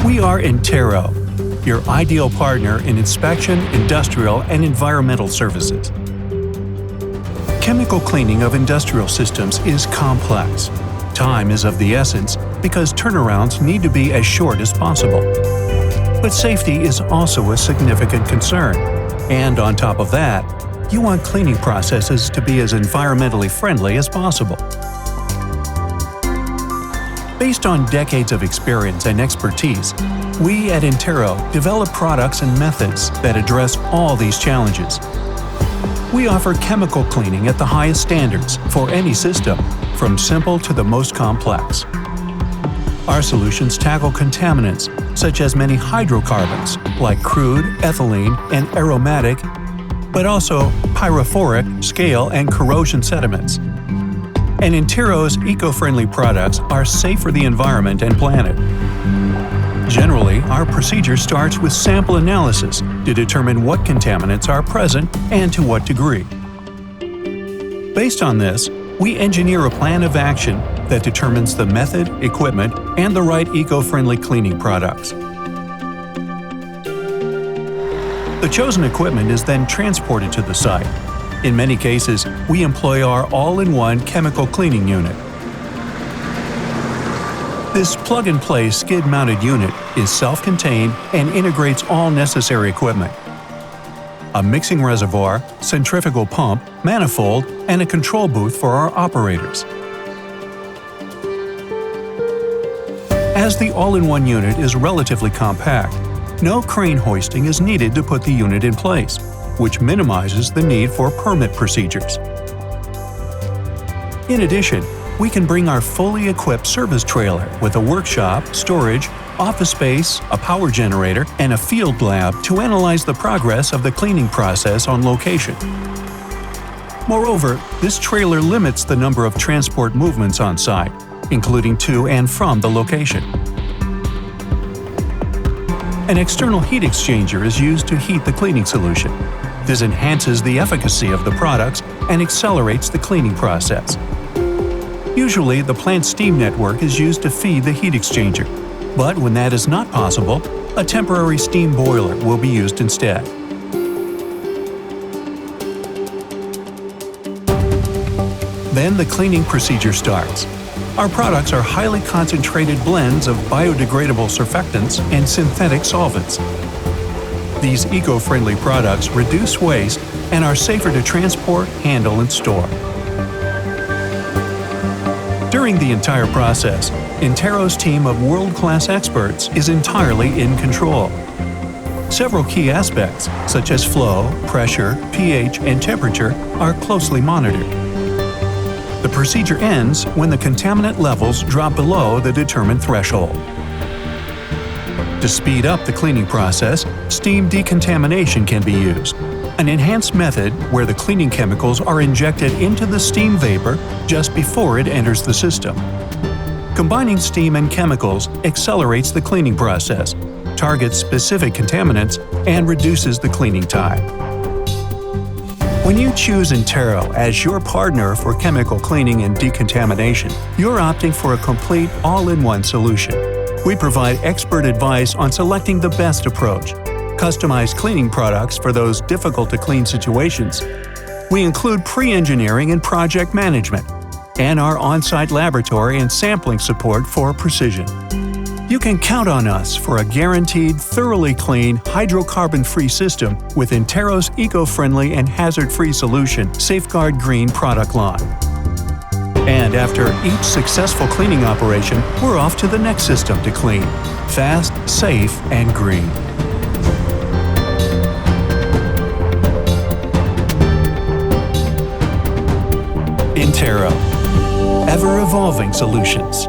We are Intero, your ideal partner in inspection, industrial, and environmental services. Chemical cleaning of industrial systems is complex. Time is of the essence because turnarounds need to be as short as possible. But safety is also a significant concern. And on top of that, you want cleaning processes to be as environmentally friendly as possible. Based on decades of experience and expertise, we at Intero develop products and methods that address all these challenges. We offer chemical cleaning at the highest standards for any system, from simple to the most complex. Our solutions tackle contaminants such as many hydrocarbons like crude, ethylene, and aromatic, but also pyrophoric, scale, and corrosion sediments. And Intero's eco-friendly products are safe for the environment and planet. Generally, our procedure starts with sample analysis to determine what contaminants are present and to what degree. Based on this, we engineer a plan of action that determines the method, equipment, and the right eco-friendly cleaning products. The chosen equipment is then transported to the site. In many cases, we employ our all-in-one chemical cleaning unit. This plug-and-play skid-mounted unit is self-contained and integrates all necessary equipment. A mixing reservoir, centrifugal pump, manifold, and a control booth for our operators. As the all-in-one unit is relatively compact, no crane hoisting is needed to put the unit in place, which minimizes the need for permit procedures. In addition, we can bring our fully equipped service trailer with a workshop, storage, office space, a power generator, and a field lab to analyze the progress of the cleaning process on location. Moreover, this trailer limits the number of transport movements on site, including to and from the location. An external heat exchanger is used to heat the cleaning solution. This enhances the efficacy of the products and accelerates the cleaning process. Usually, the plant steam network is used to feed the heat exchanger, but when that is not possible, a temporary steam boiler will be used instead. Then the cleaning procedure starts. Our products are highly concentrated blends of biodegradable surfactants and synthetic solvents. These eco-friendly products reduce waste and are safer to transport, handle, and store. During the entire process, Intero's team of world-class experts is entirely in control. Several key aspects, such as flow, pressure, pH, and temperature, are closely monitored. The procedure ends when the contaminant levels drop below the determined threshold. To speed up the cleaning process, steam decontamination can be used, an enhanced method where the cleaning chemicals are injected into the steam vapor just before it enters the system. Combining steam and chemicals accelerates the cleaning process, targets specific contaminants, and reduces the cleaning time. When you choose Intero as your partner for chemical cleaning and decontamination, you're opting for a complete all-in-one solution. We provide expert advice on selecting the best approach, customized cleaning products for those difficult-to-clean situations. We include pre-engineering and project management, and our on-site laboratory and sampling support for precision. You can count on us for a guaranteed, thoroughly clean, hydrocarbon-free system with Intero's eco-friendly and hazard-free solution, Safeguard Green product line. And after each successful cleaning operation, we're off to the next system to clean. Fast, safe, and green. Intero. Ever-evolving solutions.